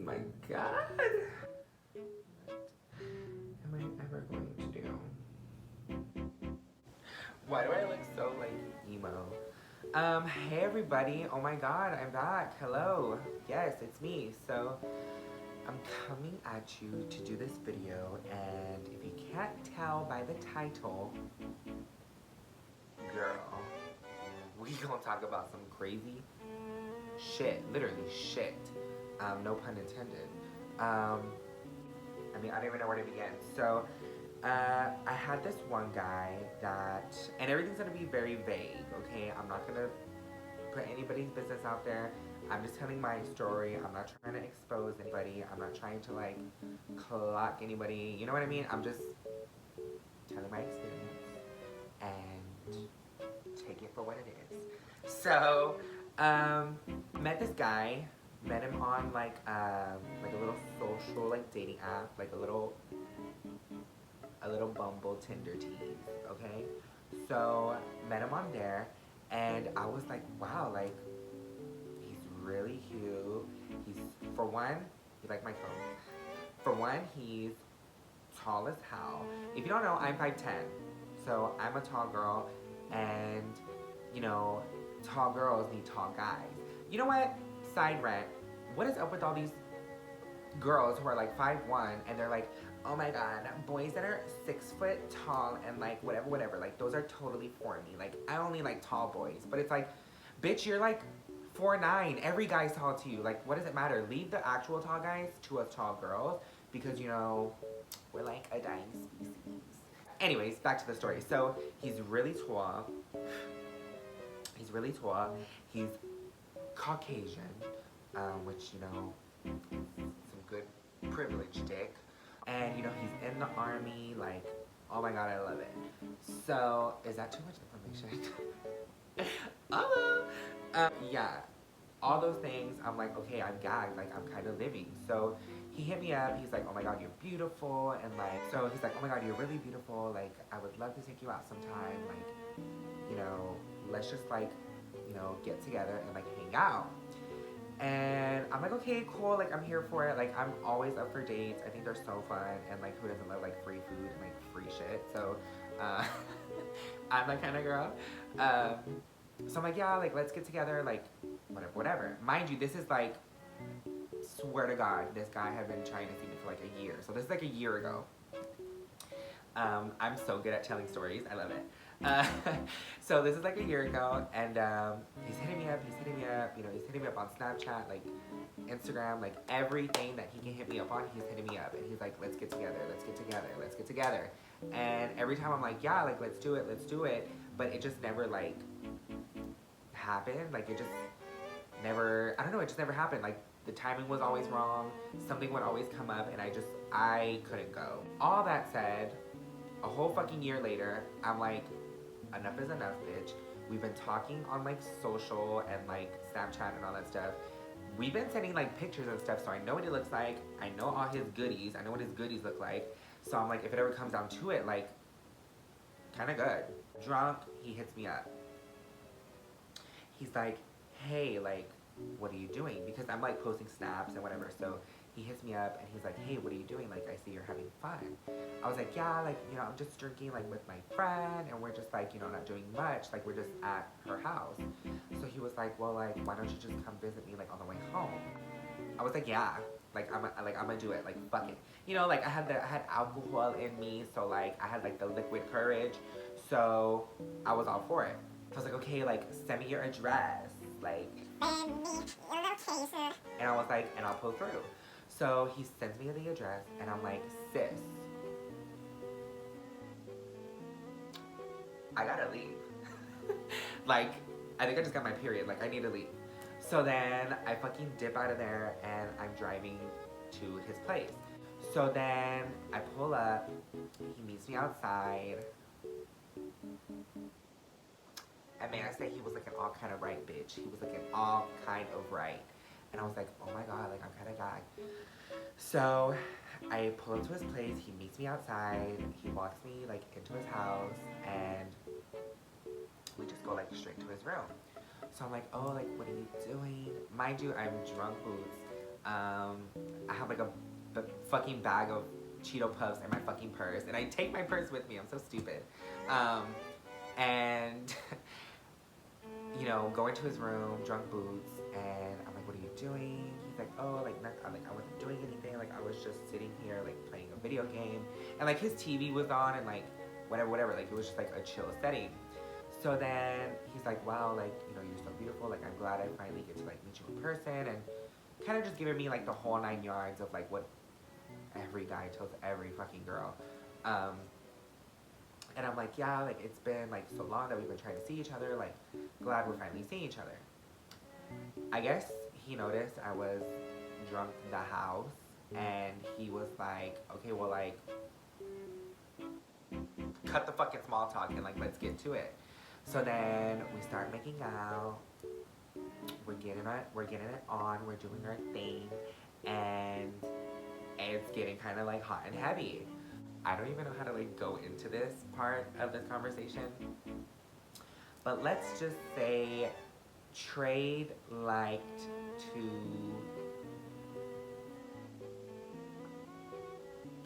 My God. What am I ever going to do? Why do I look so like emo? Hey everybody. Oh my God, I'm back. Hello. Yes, it's me. So, I'm coming at you to do this video, and if you can't tell by the title, girl, we gonna talk about some crazy shit. Literally shit. No pun intended. I mean, I don't even know where to begin. So, I had this one guy that, and everything's gonna be very vague, okay? I'm not gonna put anybody's business out there. I'm just telling my story. I'm not trying to expose anybody. I'm not trying to like clock anybody. You know what I mean? I'm just telling my experience and take it for what it is. So, met this guy. Met him on like a little social like dating app, like a little Bumble Tinder tease, okay? So met him on there, and I was like, wow, like he's really cute. He's for one, he like my phone. For one, he's tall as hell. If you don't know, I'm 5'10", so I'm a tall girl, and you know, tall girls need tall guys. You know what? Side rant. What is up with all these girls who are like 5'1" and they're like, oh my God, boys that are 6 foot tall and like whatever, like those are totally for me. Like I only like tall boys, but it's like, bitch, you're like 4'9". Every guy's tall to you. Like, what does it matter? Leave the actual tall guys to us tall girls because you know we're like a dying species. Anyways, back to the story. So he's really tall. He's really tall. He's Caucasian, which you know, some good privilege dick. And you know, he's in the army, like, oh my God, I love it. So, is that too much information? Yeah, all those things, I'm like, okay, I'm gagged, like, I'm kind of living. So, he hit me up, he's like, oh my God, you're beautiful, and like, so he's like, oh my God, you're really beautiful, like, I would love to take you out sometime, like, you know, let's just like, you know, get together and like hang out. And I'm like, okay, cool, like I'm here for it. Like I'm always up for dates. I think they're so fun, and like who doesn't love like free food and like free shit? So I'm that kind of girl. Um, so I'm like, yeah, like let's get together, like whatever. Mind you, this is like, swear to God, this guy had been trying to see me for like a year. So this is like a year ago. I'm so good at telling stories. I love it. Uh, so this is like a year ago, and he's hitting me up. You know, he's hitting me up on Snapchat, like Instagram, like everything that he can hit me up on, he's hitting me up, and he's like, let's get together, let's get together, let's get together. And every time I'm like, yeah, like let's do it, let's do it. But it just never like happened. Like it just never. I don't know. It just never happened. Like the timing was always wrong. Something would always come up, and I couldn't go. All that said, a whole fucking year later, I'm like, enough is enough, bitch. We've been talking on like social and like Snapchat and all that stuff. We've been sending like pictures and stuff, so I know what he looks like. I know all his goodies. I know what his goodies look like. So I'm like, if it ever comes down to it, like, kind of good. Drunk, he hits me up. He's like, hey, like, what are you doing? Because I'm like posting snaps and whatever. So he hits me up and he's like, hey, what are you doing? Like, I see you're having fun. I was like, yeah, like, you know, I'm just drinking like with my friend, and we're just like, you know, not doing much. Like, we're just at her house. So he was like, well, like, why don't you just come visit me like on the way home? I was like, yeah, like I'm gonna do it. Like, fuck it. You know, like I had alcohol in me, so like I had like the liquid courage. So I was all for it. So I was like, okay, like send me your address, like. And I was like, and I'll pull through. So he sends me the address, and I'm like, sis, I gotta leave. Like, I think I just got my period. Like, I need to leave. So then I fucking dip out of there, and I'm driving to his place. So then I pull up. He meets me outside. And may I say, he was looking all kind of right, bitch. He was looking all kind of right. And I was like, oh my God, like I'm kind of gagged. So I pull up to his place. He meets me outside. He walks me like into his house, and we just go like straight to his room. So I'm like, oh, like what are you doing? Mind you, I'm drunk boots. I have like a fucking bag of Cheeto Puffs in my fucking purse, and I take my purse with me. I'm so stupid. And you know, go into his room, drunk boots, and I'm like, "What are you doing?" He's like, "Oh, like, I'm like, I wasn't doing anything. Like, I was just sitting here, like, playing a video game, and like his TV was on, and like, whatever. Like, it was just like a chill setting." So then he's like, "Wow, like, you know, you're so beautiful. Like, I'm glad I finally get to like meet you in person," and kind of just giving me like the whole 9 yards of like what every guy tells every fucking girl. Um, and I'm like, yeah, like it's been like so long that we've been trying to see each other. Like, glad we're finally seeing each other. I guess he noticed I was drunk the house, and he was like, okay, well, like, cut the fucking small talk and like let's get to it. So then we start making out. We're getting it on. We're doing our thing, and it's getting kind of like hot and heavy. I don't even know how to like go into this part of this conversation, but let's just say Trade liked to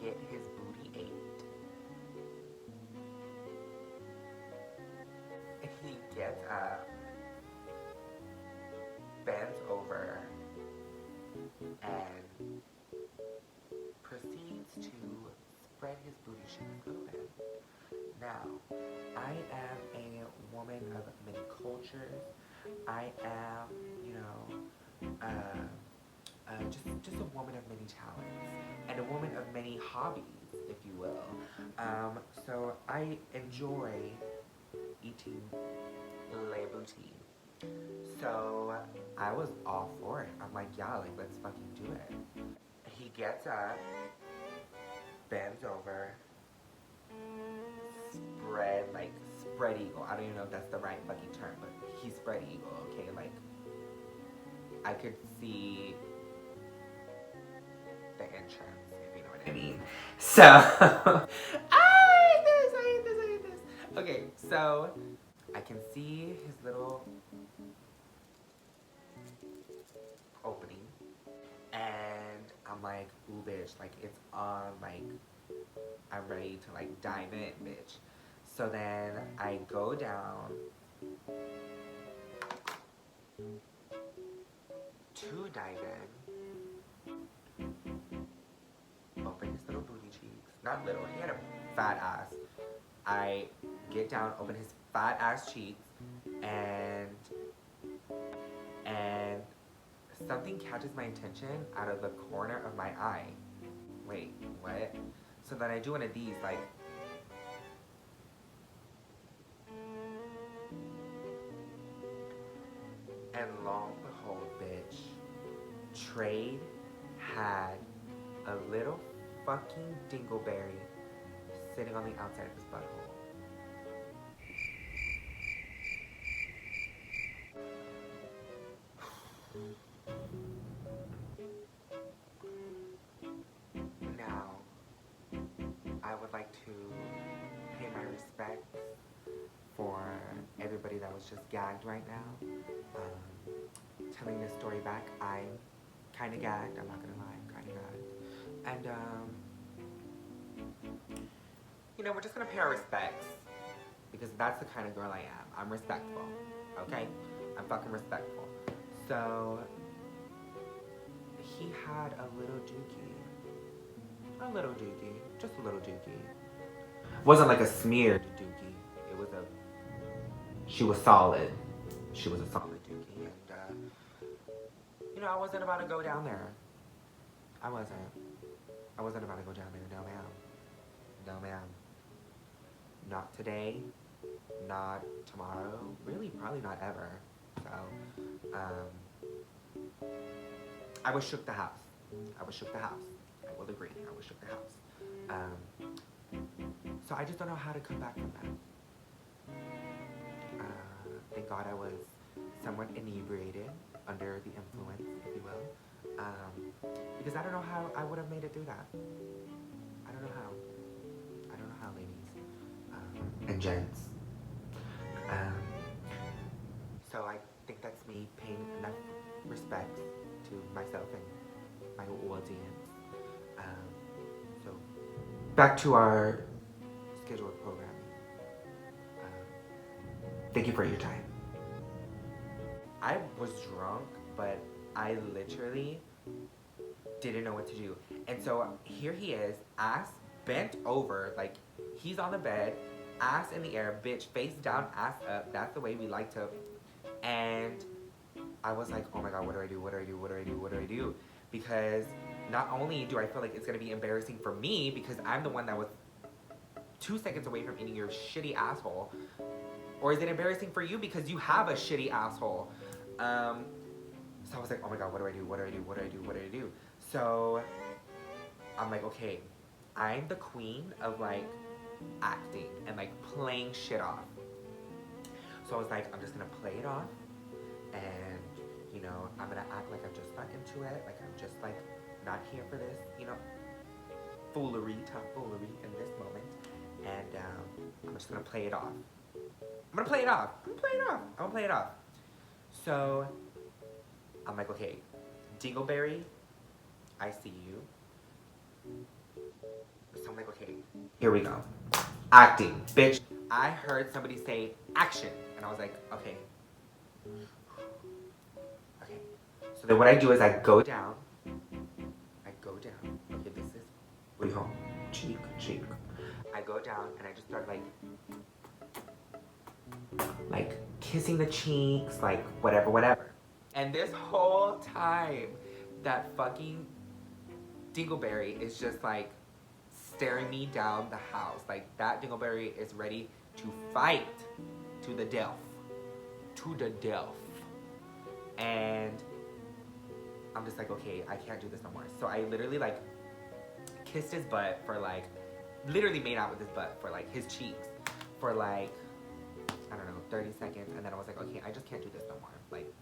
get his booty ate. He gets up, bends over, and proceeds to spread his booty cheeks open. Now, I am a woman of many cultures. I am, you know, just a woman of many talents and a woman of many hobbies, if you will. So I enjoy eating le booty. So I was all for it. I'm like, yeah, like let's fucking do it. He gets up, bends over, spread eagle. I don't even know if that's the right fucking term, but he spread eagle, okay? Like, I could see the entrance, if you know what I mean. So, I hate this. Okay, so I can see his little opening, and I'm like, ooh, bitch, like it's on, like I'm ready to like dive in, bitch. So then I go down to dive in, open his little booty cheeks. Not little, he had a fat ass. I get down, open his fat ass cheeks, and and something catches my attention out of the corner of my eye. Wait, what? So then I do one of these, like, and lo and behold, bitch, Trade had a little fucking dingleberry sitting on the outside of his butthole. Now, I would like to pay my respects for everybody that was just gagged right now. Telling this story back, I'm kind of gagged. I'm not gonna lie, I'm kind of gagged. And you know, we're just gonna pay our respects because that's the kind of girl I am. I'm respectful, okay? I'm fucking respectful. So he had a little dookie, just a little dookie. Wasn't like a smeared dookie. It was a. She was solid. She was a solid dookie, and you know, I wasn't about to go down there. I wasn't. I wasn't about to go down there. No, ma'am. No, ma'am. Not today. Not tomorrow. Really, probably not ever. So, I was shook the house. I was shook the house. I will agree. I was shook the house. So I just don't know how to come back from that. Thank God I was somewhat inebriated, under the influence, if you will. Because I don't know how I would have made it through that. I don't know how. I don't know how, ladies. And gents. So I think that's me paying enough respects to myself and my audience. So back to our scheduled programming. Thank you for your time. I was drunk, but I literally didn't know what to do. And so here he is, ass bent over, like he's on the bed, ass in the air, bitch, face down, ass up. That's the way we like to. And I was like, oh my god, what do I do? What do I do? What do I do? What do I do? Because not only do I feel like it's gonna be embarrassing for me because I'm the one that was 2 seconds away from eating your shitty asshole, or is it embarrassing for you because you have a shitty asshole? So I was like, oh my god, what do I do? What do I do? What do I do? What do I do? So I'm like, okay, I'm the queen of like acting and like playing shit off. So I was like, I'm just gonna play it off and, you know, I'm gonna act like I'm just not into it. Like I'm just like not here for this, you know, foolery, tomfoolery in this moment. And I'm just gonna play it off. I'm gonna play it off. I'm gonna play it off. I'm gonna play it off. So I'm like, okay, Dingleberry, I see you. So I'm like, okay, here we go. Acting, bitch. I heard somebody say action, and I was like, okay. Okay. So then what I do is I go down. Okay, this is we home. Cheek. I go down and I just start like kissing the cheeks, like whatever. And this whole time, that fucking Dingleberry is just like staring me down the house. Like that Dingleberry is ready to fight to the death. And I'm just like, okay, I can't do this no more. So I literally like kissed his butt for like, literally made out with his butt for like his cheeks for like, I don't know, 30 seconds. And then I was like, okay, I just can't do this no more. Like,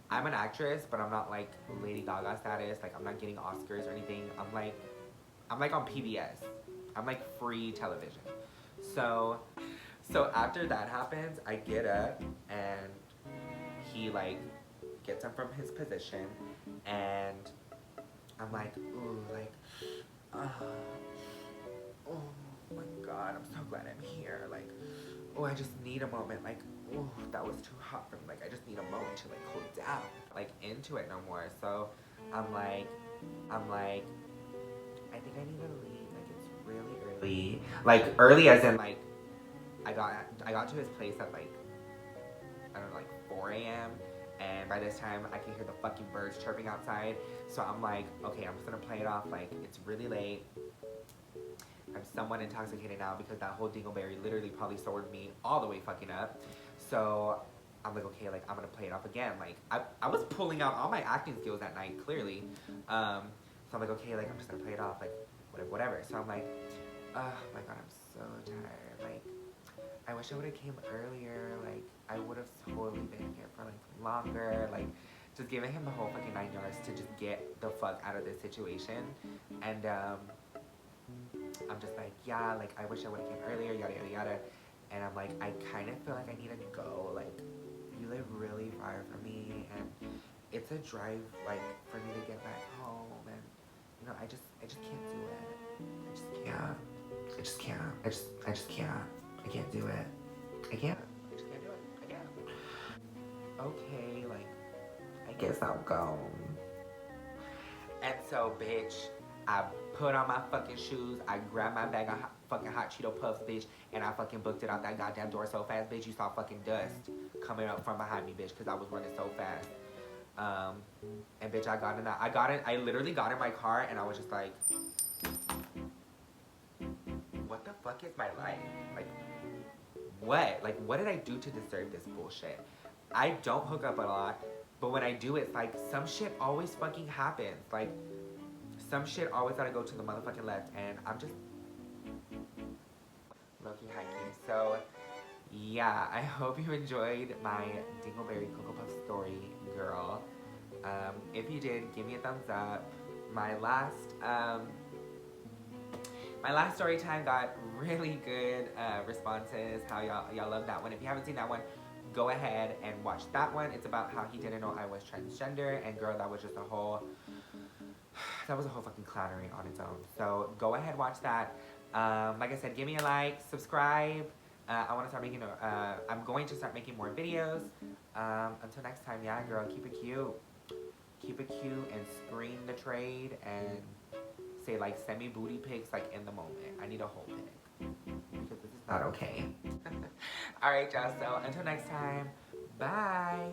I'm an actress, but I'm not like Lady Gaga status. Like, I'm not getting Oscars or anything. I'm like on PBS. I'm like free television. So after that happens, I get up and he like gets him from his position, and I'm like, ooh, like, oh my god, I'm so glad I'm here. Like, oh, I just need a moment. Like, oh, that was too hot for me. Like, I just need a moment to like cool down. Like, into it no more. So I'm like, I think I need to leave. Like, it's really early. Like, early as in like, I got to his place at like, I don't know, like 4 a.m. And by this time, I can hear the fucking birds chirping outside. So I'm like, okay, I'm just gonna play it off. Like, it's really late. I'm somewhat intoxicated now because that whole Dingleberry literally probably sobered me all the way fucking up. So I'm like, okay, like, I'm gonna play it off again. Like, I was pulling out all my acting skills that night, clearly. So I'm like, okay, like, I'm just gonna play it off, like, whatever. So I'm like, oh my god, I'm so tired. Like, I wish I would have came earlier. Like, I would have totally been here for like longer. Like, just giving him the whole fucking 9 yards to just get the fuck out of this situation. And I'm just like, yeah, like, I wish I would have came earlier, yada. And I'm like, I kind of feel like I need to go. Like, you live really far from me, and it's a drive, like, for me to get back home. And, you know, I just can't do it. I just can't. I just can't. I can't do it. I can't. I just can't do it. I can't. Okay, like, I guess I'll go. And so, bitch, I put on my fucking shoes, I grabbed my bag of fucking hot Cheeto Puffs, bitch, and I fucking booked it out that goddamn door so fast, bitch, you saw fucking dust coming up from behind me, bitch, because I was running so fast. And bitch, I literally got in my car, and I was just like, what the fuck is my life? Like, what? Like, what did I do to deserve this bullshit? I don't hook up a lot, but when I do, it's like, some shit always fucking happens. Like, some shit always gotta go to the motherfucking left, and I'm just low-key hiking. So, yeah, I hope you enjoyed my Dingleberry Cocoa Puff story, girl. If you did, give me a thumbs up. My last story time got really good responses. How y'all love that one. If you haven't seen that one, go ahead and watch that one. It's about how he didn't know I was transgender, and girl, that was just a whole that was a whole fucking clownering on its own. So go ahead, watch that. Like I said, give me a like, subscribe. I want to start making, I'm going to start making more videos. Until next time, yeah, girl, keep it cute. Keep it cute and screen the trade and say like send me booty pics like in the moment. I need a whole pic because this is not okay. All right, y'all. So until next time, bye.